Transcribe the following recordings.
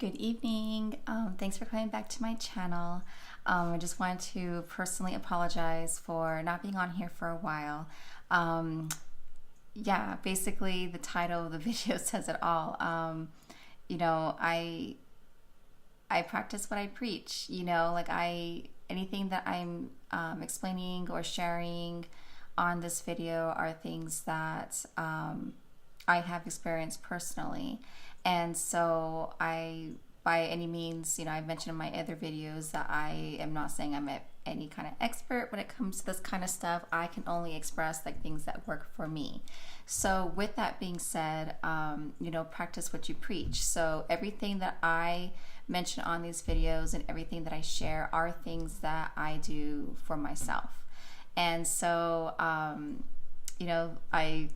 Good evening. Thanks for coming back to my channel. I just wanted to personally apologize for not being on here for a while. Yeah, basically the title of the video says it all. You know, I practice what I preach. Anything that I'm explaining or sharing on this video are things that I have experienced personally. And so by any means, I've mentioned in my other videos that I am not saying I'm any kind of expert when it comes to this kind of stuff. I can only express like things that work for me. So with that being said, practice what you preach. So everything that I mention on these videos and everything that I share are things that I do for myself. And so, I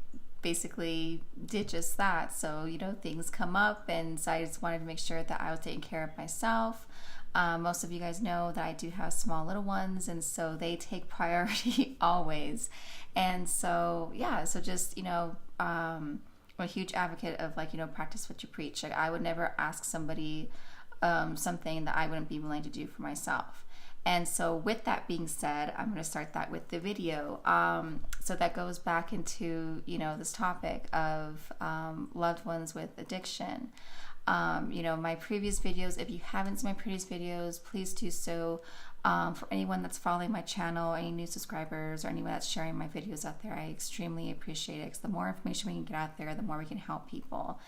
basically did just that. So, things come up, and so I just wanted to make sure that I was taking care of myself. Most of you guys know that I do have small little ones, and so they take priority always. And so, yeah, so just, I'm a huge advocate of practice what you preach. Like, I would never ask somebody something that I wouldn't be willing to do for myself. And so with that being said, I'm going to start that with the video. So that goes back into, this topic of loved ones with addiction. My previous videos, if you haven't seen my previous videos, please do so. For anyone that's following my channel, any new subscribers, or anyone that's sharing my videos out there, I extremely appreciate it, because the more information we can get out there, the more we can help people.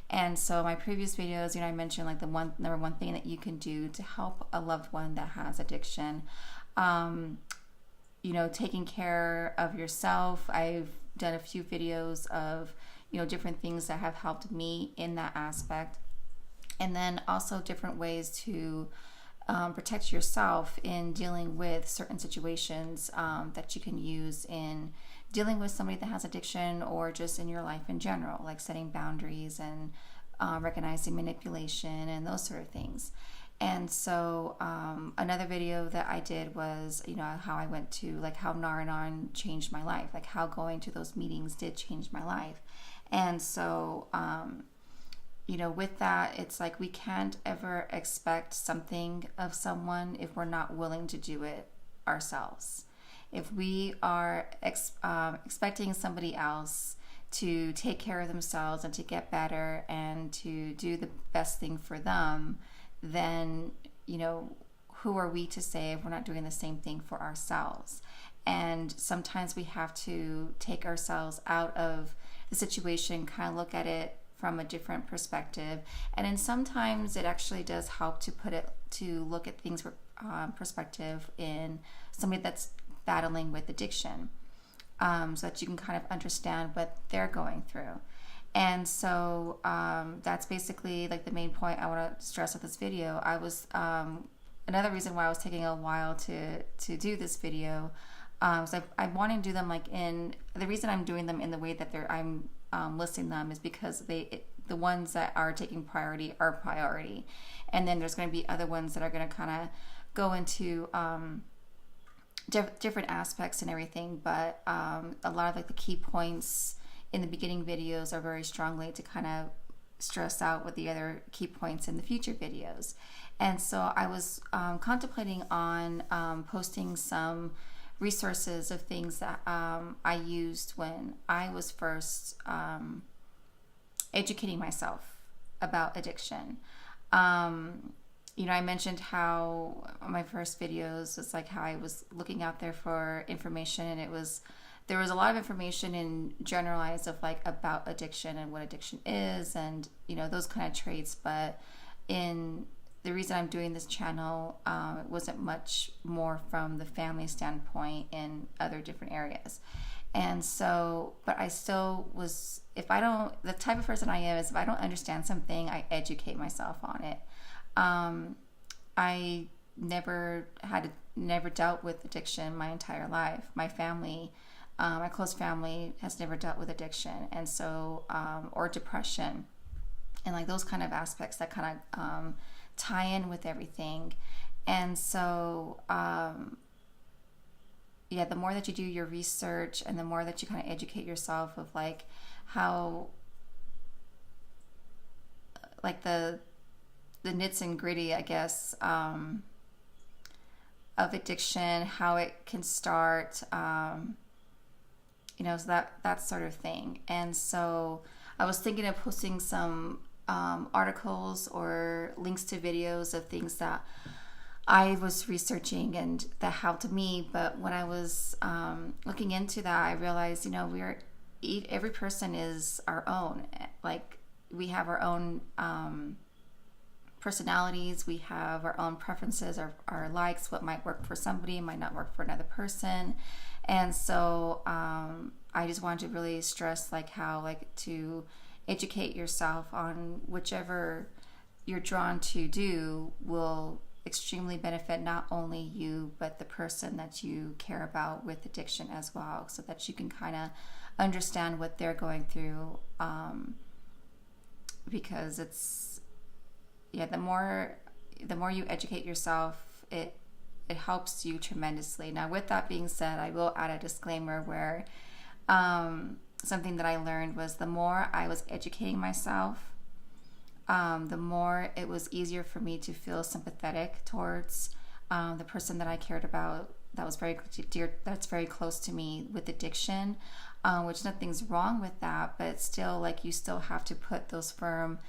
And so my previous videos, I mentioned like the number one thing that you can do to help a loved one that has addiction. Taking care of yourself. I've done a few videos of, different things that have helped me in that aspect. And then also different ways to protect yourself in dealing with certain situations that you can use in dealing with somebody that has addiction, or just in your life in general, like setting boundaries and recognizing manipulation and those sort of things. And so another video that I did was, how I went to, like, how Naranon changed my life, like how going to those meetings did change my life. And so, with that, it's like we can't ever expect something of someone if we're not willing to do it ourselves. If we are expecting somebody else to take care of themselves and to get better and to do the best thing for them, then, who are we to say if we're not doing the same thing for ourselves? And sometimes we have to take ourselves out of the situation, kind of look at it from a different perspective. And then sometimes it actually does help to look at things from perspective in somebody that's battling with addiction, so that you can kind of understand what they're going through. And so that's basically like the main point I want to stress with this video. I was another reason why I was taking a while to do this video. So I want to do them the reason I'm doing them in the way that I'm listing them is because the ones that are taking priority are priority, and then there's going to be other ones that are going to kind of go into different aspects and everything, but a lot of the key points in the beginning videos are very strongly to kind of stress out what the other key points in the future videos. And so I was contemplating on posting some resources of things that I used when I was first educating myself about addiction. I mentioned how my first videos was like how I was looking out there for information, and there was a lot of information in generalized of about addiction and what addiction is, and those kind of traits. But in the reason I'm doing this channel, it wasn't much more from the family standpoint in other different areas. And so, but I still was, the type of person I am is if I don't understand something, I educate myself on it. I never dealt with addiction my entire life. My family, my close family has never dealt with addiction. And so, or depression and those kind of aspects that kind of, tie in with everything. And so, the more that you do your research and the more that you kind of educate yourself of how the the nits and gritty, I guess, of addiction, how it can start, so that sort of thing. And so I was thinking of posting some articles or links to videos of things that I was researching and that helped me. But when I was looking into that, I realized, every person is our own. Like, we have our own personalities, we have our own preferences, our likes, what might work for somebody might not work for another person. And so I just wanted to really stress how to educate yourself on whichever you're drawn to do will extremely benefit not only you but the person that you care about with addiction as well, so that you can kind of understand what they're going through, because it's the more you educate yourself, it helps you tremendously. Now, with that being said, I will add a disclaimer where something that I learned was the more I was educating myself, the more it was easier for me to feel sympathetic towards the person that I cared about, that was very dear, that's very close to me with addiction, which nothing's wrong with that, but still, you still have to put those firm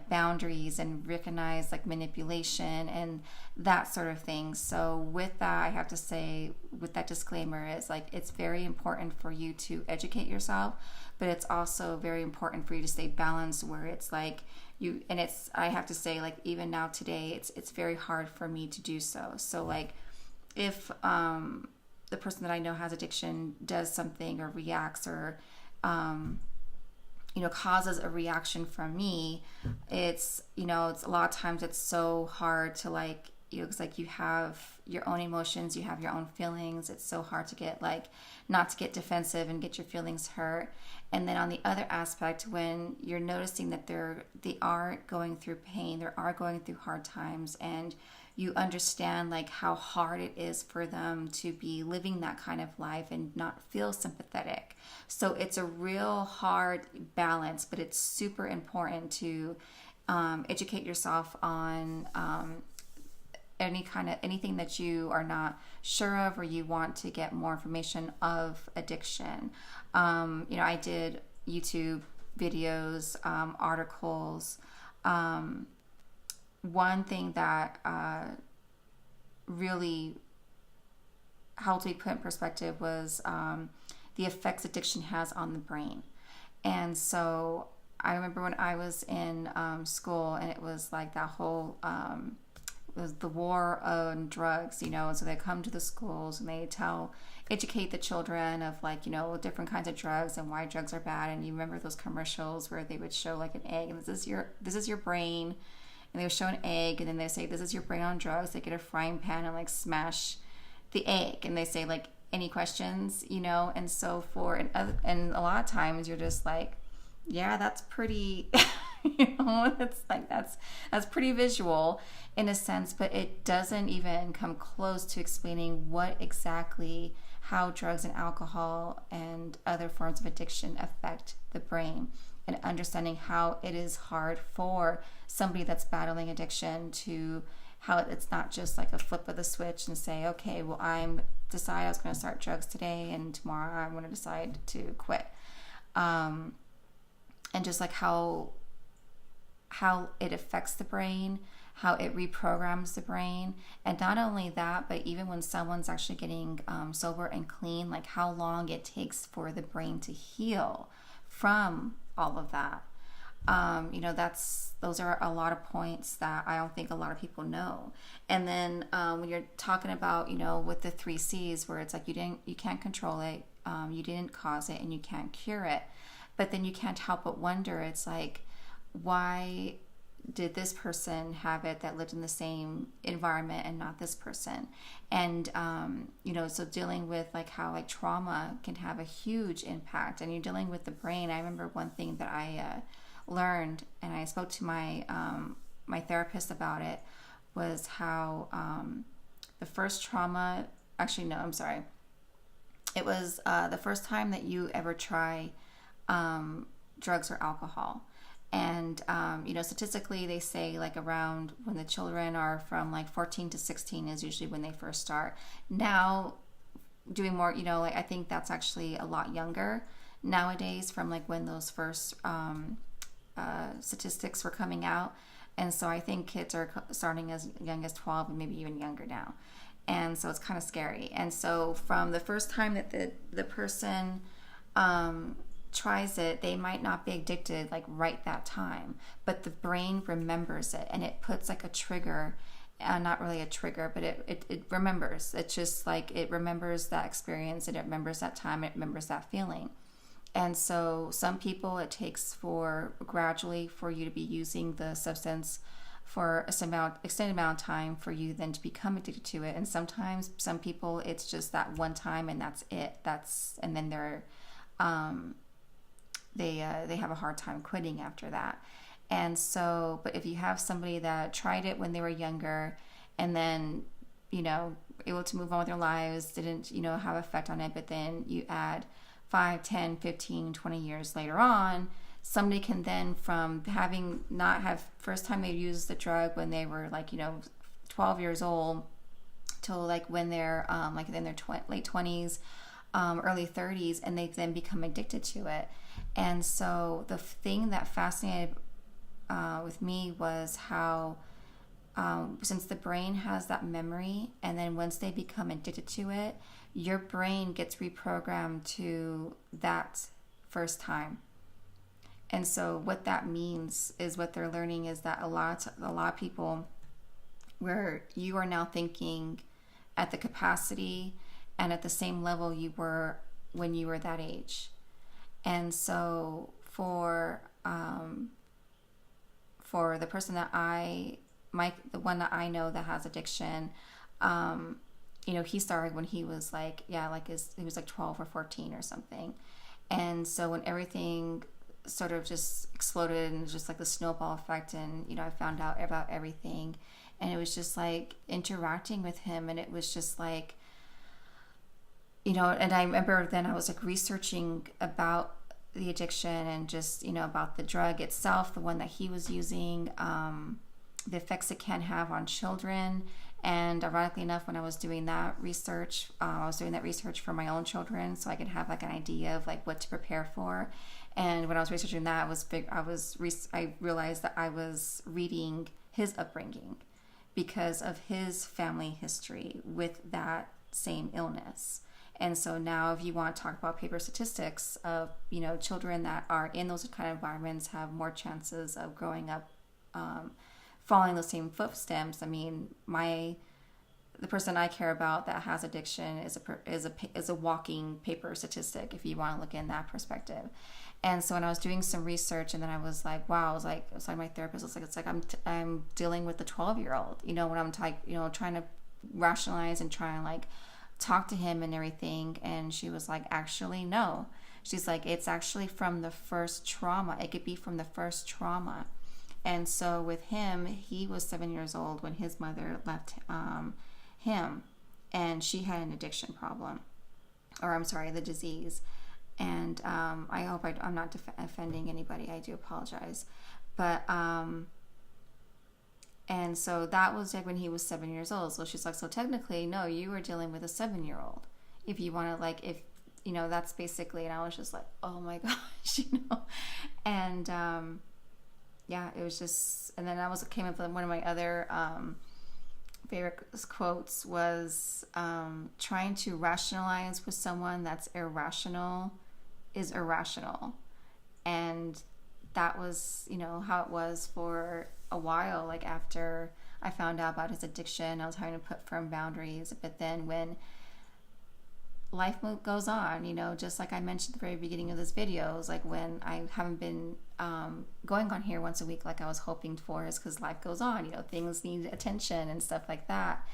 boundaries and recognize manipulation and that sort of thing. So with that, I have to say, with that disclaimer, is it's very important for you to educate yourself, but it's also very important for you to stay balanced, where it's you, and it's, I have to say, even now today, it's very hard for me to do so. So if the person that I know has addiction does something or reacts or causes a reaction from me, it's it's a lot of times it's so hard to because you have your own emotions, you have your own feelings. It's so hard to get not to get defensive and get your feelings hurt. And then on the other aspect, when you're noticing that they are going through pain, they are going through hard times, and you understand how hard it is for them to be living that kind of life and not feel sympathetic. So it's a real hard balance, but it's super important to educate yourself on anything that you are not sure of or you want to get more information of addiction. I did YouTube videos, articles. One thing that really helped me put in perspective was the effects addiction has on the brain. And so I remember when I was in school, and it was that whole it was the war on drugs, and so they come to the schools and they educate the children of different kinds of drugs and why drugs are bad. And you remember those commercials where they would show an egg, and this is your brain. And they would show an egg, and then they say, this is your brain on drugs. They get a frying pan and smash the egg, and they say any questions, and so and a lot of times you're just yeah, that's pretty, it's that's pretty visual in a sense, but it doesn't even come close to explaining how drugs and alcohol and other forms of addiction affect the brain, and understanding how it is hard for somebody that's battling addiction to how it's not just a flip of the switch and say, okay, well, I was going to start drugs today and tomorrow I'm going to decide to quit. And just how it affects the brain, how it reprograms the brain. And not only that, but even when someone's actually getting sober and clean, how long it takes for the brain to heal from all of that. Those are a lot of points that I don't think a lot of people know. And then when you're talking about, with the 3 C's, where it's you can't control it, you didn't cause it, and you can't cure it. But then you can't help but wonder, it's why did this person have it that lived in the same environment and not this person? And so dealing with how trauma can have a huge impact, and you're dealing with the brain. I remember one thing that I learned, and I spoke to my my therapist about it, was how the first trauma, actually no, I'm sorry, it was the first time that you ever try drugs or alcohol. And statistically they say like around when the children are from like 14 to 16 is usually when they first start. Now doing more, like I think that's actually a lot younger nowadays from like when those first statistics were coming out. And so I think kids are starting as young as 12 and maybe even younger now. And so it's kind of scary. And so from the first time that the person tries it, they might not be addicted like right that time, but the brain remembers it, and it puts like a trigger, not really a trigger, but it remembers. It's just like it remembers that experience, and it remembers that time, it remembers that feeling. And so some people, it takes for gradually for you to be using the substance for a extended amount of time for you then to become addicted to it. And sometimes some people, it's just that one time and that's it. And then they have a hard time quitting after that. And so, but if you have somebody that tried it when they were younger and then, able to move on with their lives, didn't, have effect on it, but then you add 5, 10, 15, 20 years later on, somebody can then, from having not have first time they used the drug when they were like 12 years old till like when they're like in their late 20s, early 30s, and they then become addicted to it. And so the thing that fascinated with me was how since the brain has that memory, and then once they become addicted to it, your brain gets reprogrammed to that first time. And so what that means is, what they're learning is that a lot of people, where you are now thinking at the capacity and at the same level you were when you were that age. And so for the person that the one that I know that has addiction, he started when he was he was like 12 or 14 or something. And so when everything sort of just exploded, and it was just like the snowball effect, and I found out about everything, and it was just like interacting with him, and it was just like, and I remember then I was like researching about the addiction and just about the drug itself, the one that he was using, the effects it can have on children. And ironically enough, when I was doing that research, for my own children, so I could have like an idea of like what to prepare for. And when I was researching that, I realized that I was reading his upbringing because of his family history with that same illness. And so now, if you want to talk about paper statistics of children that are in those kind of environments have more chances of growing up following those same footsteps. I mean, the person I care about that has addiction is a walking paper statistic, if you want to look in that perspective. And so when I was doing some research, and then I was like, wow, I was like my therapist was like, it's like I'm dealing with the 12-year-old, when I'm trying to rationalize and try and like talk to him and everything. And she was like, actually, no. She's like, it's actually from the first trauma. It could be from the first trauma. And so with him, he was 7 years old when his mother left him, and she had an addiction problem, the disease. And I hope I'm not offending anybody. I do apologize. But, and so that was like when he was 7 years old. So she's like, so technically, no, you were dealing with a 7-year-old. If you want to that's basically, and I was just like, oh my gosh, and, yeah, it was just, and then came up with one of my other favorite quotes was, trying to rationalize with someone that's irrational is irrational. And that was, how it was for a while. Like after I found out about his addiction, I was having to put firm boundaries. But then when life goes on, just like I mentioned at the very beginning of this video, is like when I haven't been going on here once a week like I was hoping for, is because life goes on, things need attention and stuff like that.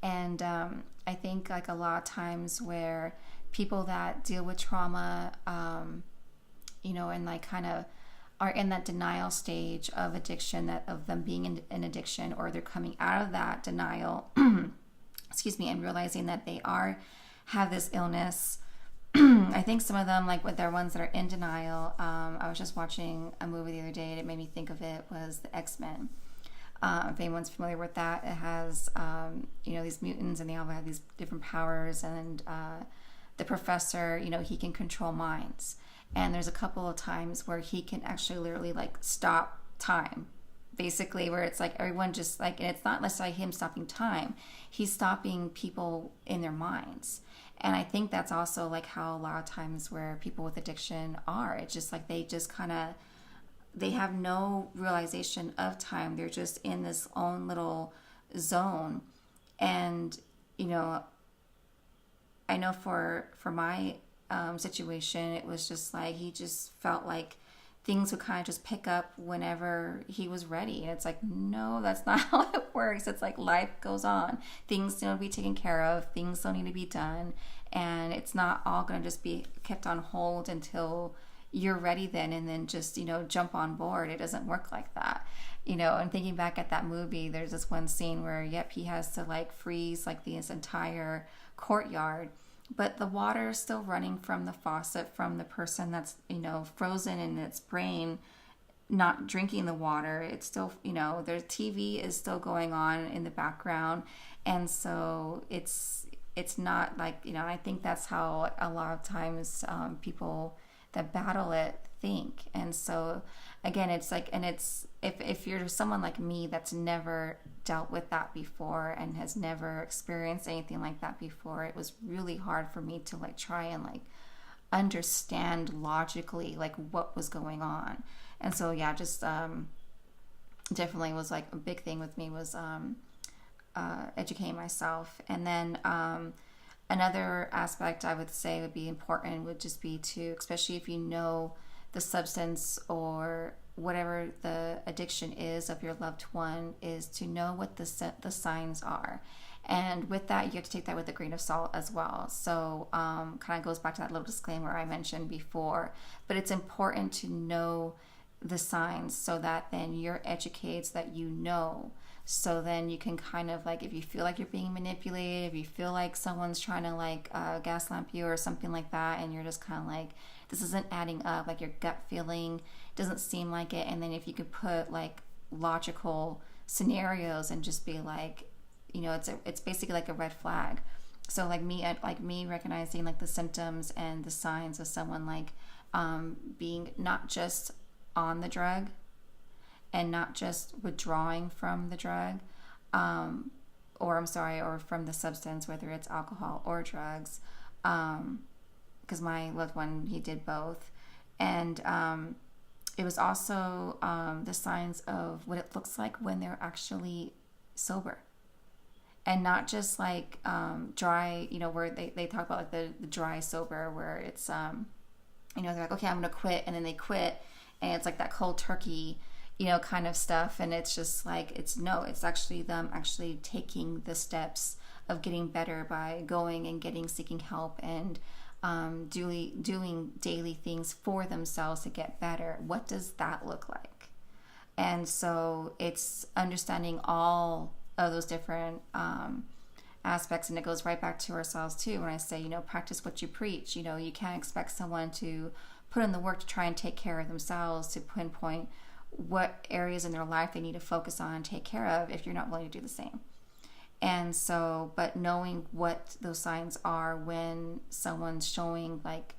And I think like a lot of times where people that deal with trauma, and like kind of are in that denial stage of addiction, that of them being in an addiction, or they're coming out of that denial, excuse me, and realizing that they have this illness, I think some of them, like with their ones that are in denial, I was just watching a movie the other day and it made me think of it, was the X-Men. If anyone's familiar with that, it has, these mutants and they all have these different powers, and the professor, he can control minds. And there's a couple of times where he can actually literally like stop time, basically, where it's like everyone just like, and it's not necessarily him stopping time, he's stopping people in their minds. And I think that's also like how a lot of times where people with addiction are, it's just like they just kind of, they have no realization of time. They're just in this own little zone. And I know for my situation, it was just like he just felt like things would kind of just pick up whenever he was ready. And it's like, no, that's not how it works. It's like life goes on. Things need to be taken care of. Things don't need to be done. And it's not all going to just be kept on hold until you're ready then, and then just, jump on board. It doesn't work like that. And thinking back at that movie, there's this one scene where, he has to like freeze like this entire courtyard, but the water is still running from the faucet from the person that's, frozen in its brain, not drinking the water. It's still, their TV is still going on in the background. And so it's not like, I think that's how a lot of times people that battle it think. And so again, it's like, and it's, if you're someone like me that's never dealt with that before and has never experienced anything like that before, it was really hard for me to like try and like understand logically like what was going on. And so just definitely was like a big thing with me was educating myself. And then another aspect I would say would be important would just be to, especially if you know the substance or whatever the addiction is of your loved one, is to know what the signs are. And with that, you have to take that with a grain of salt as well. So kind of goes back to that little disclaimer I mentioned before. But it's important to know the signs so that then you're educated, so that you know. So then you can kind of like, if you feel like you're being manipulated, if you feel like someone's trying to like gaslamp you or something like that, and you're just kind of like, this isn't adding up, like your gut feeling doesn't seem like it. And then if you could put like logical scenarios and just be like, it's basically like a red flag. So like me recognizing like the symptoms and the signs of someone like being not just on the drug and not just withdrawing from the drug, or from the substance, whether it's alcohol or drugs, because my loved one, he did both. And it was also the signs of what it looks like when they're actually sober. And not just like dry, where they talk about like the dry sober, where it's, they're like, okay, I'm going to quit. And then they quit. And it's like that cold turkey, kind of stuff. And it's just like, it's actually them actually taking the steps of getting better by going and seeking help and doing daily things for themselves to get better. What does that look like? And so it's understanding all of those different aspects, and it goes right back to ourselves too. When I say, practice what you preach, you can't expect someone to put in the work to try and take care of themselves, to pinpoint what areas in their life they need to focus on and take care of if you're not willing to do the same. And so, but knowing what those signs are when someone's showing like,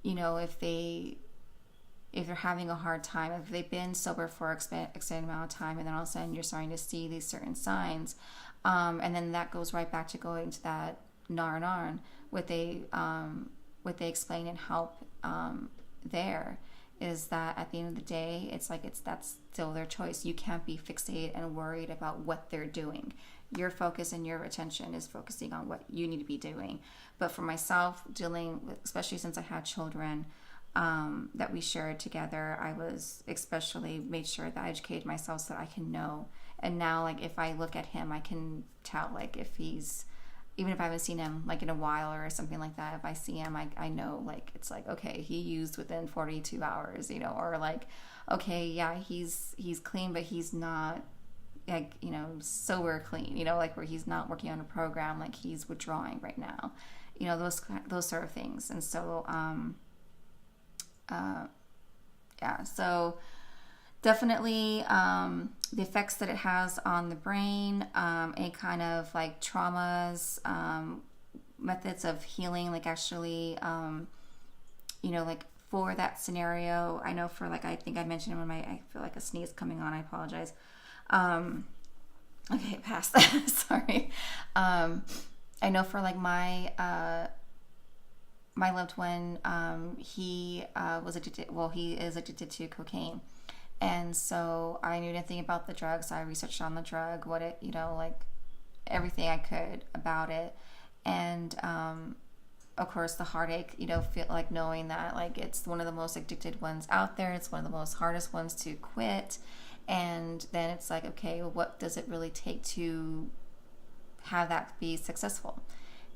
if they're having a hard time, if they've been sober for an extended amount of time, and then all of a sudden you're starting to see these certain signs, and then that goes right back to going to that narn, what they explain and help there, is that at the end of the day, that's still their choice. You can't be fixated and worried about what they're doing. Your focus and your attention is focusing on what you need to be doing. But for myself, dealing with, especially since I had children that we shared together, I was especially made sure that I educated myself so that I can know. And now, like, if I look at him, I can tell, like, if he's, even if I haven't seen him like in a while or something like that, if I see him, I know, like, it's like, okay, he used within 42 hours, or like, okay, yeah, he's clean, but he's not like, sober clean, like where he's not working on a program, like he's withdrawing right now, those sort of things. And so yeah, so definitely the effects that it has on the brain, any kind of like traumas, methods of healing, like actually like for that scenario, I know for like, I think I mentioned when I feel like a sneeze coming on, I apologize. Okay, past that. Sorry. I know for like my loved one, he was addicted. Well, he is addicted to cocaine, and so I knew nothing about the drug. So I researched on the drug, what it, like everything I could about it, and of course the heartache. Feel like knowing that like it's one of the most addicted ones out there. It's one of the most hardest ones to quit, and then it's like, okay, well, what does it really take to have that be successful?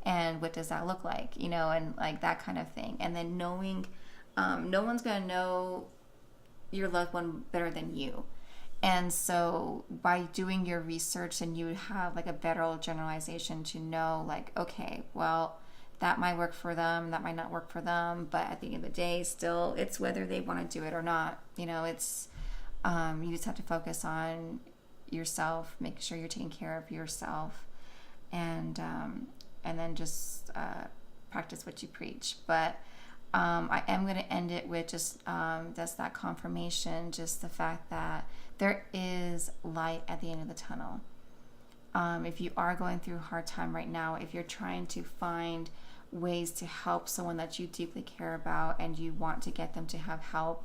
And what does that look like, and like that kind of thing. And then knowing no one's going to know your loved one better than you. And so by doing your research, and you would have like a better generalization to know like, okay, well, that might work for them, that might not work for them, but at the end of the day, still it's whether they want to do it or not. It's you just have to focus on yourself, make sure you're taking care of yourself, and then just practice what you preach. But I am going to end it with just that confirmation, just the fact that there is light at the end of the tunnel. If you are going through a hard time right now, if you're trying to find ways to help someone that you deeply care about and you want to get them to have help,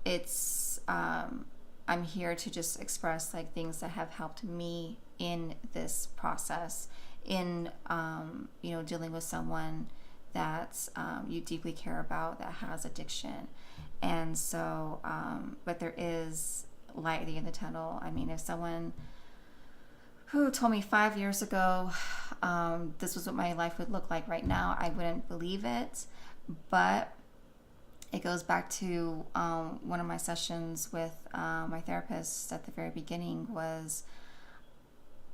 it's I'm here to just express like things that have helped me in this process, in dealing with someone that you deeply care about that has addiction. And so but there is light at the end of the tunnel. I mean, if someone who told me 5 years ago this was what my life would look like right now, I wouldn't believe it. But it goes back to one of my sessions with my therapist at the very beginning. Was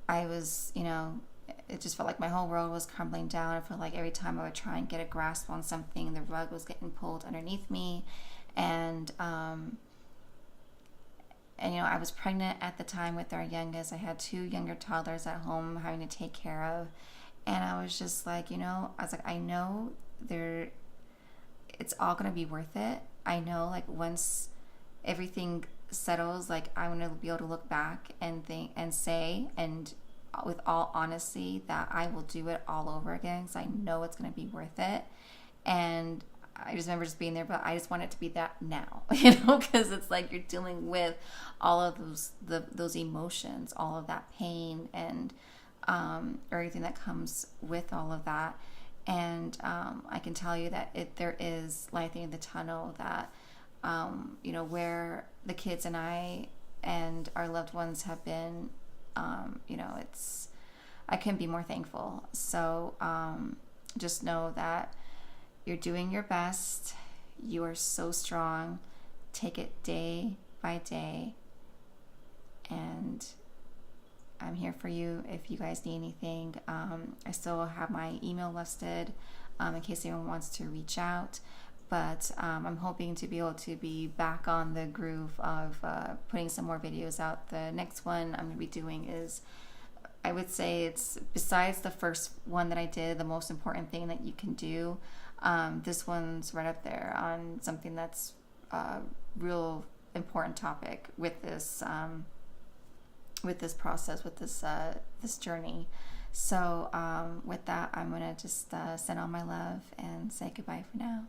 I was, it just felt like my whole world was crumbling down. I felt like every time I would try and get a grasp on something, the rug was getting pulled underneath me. And I was pregnant at the time with our youngest. I had 2 younger toddlers at home having to take care of. And I was just like, I was like, I know it's all going to be worth it. I know like once everything settles, like I'm going to be able to look back and think and say, and with all honesty, that I will do it all over again, because I know it's going to be worth it. And I just remember just being there, but I just want it to be that now, because it's like you're dealing with all of those emotions, all of that pain, and everything that comes with all of that. And I can tell you that there is light at the end of the tunnel, that where the kids and I and our loved ones have been, I couldn't be more thankful. So just know that you're doing your best. You are so strong. Take it day by day. And I'm here for you if you guys need anything. I still have my email listed in case anyone wants to reach out. But I'm hoping to be able to be back on the groove of putting some more videos out. The next one I'm going to be doing is, I would say it's, besides the first one that I did, the most important thing that you can do. This one's right up there on something that's a real important topic with this process, with this journey. So with that, I'm gonna just send all my love and say goodbye for now.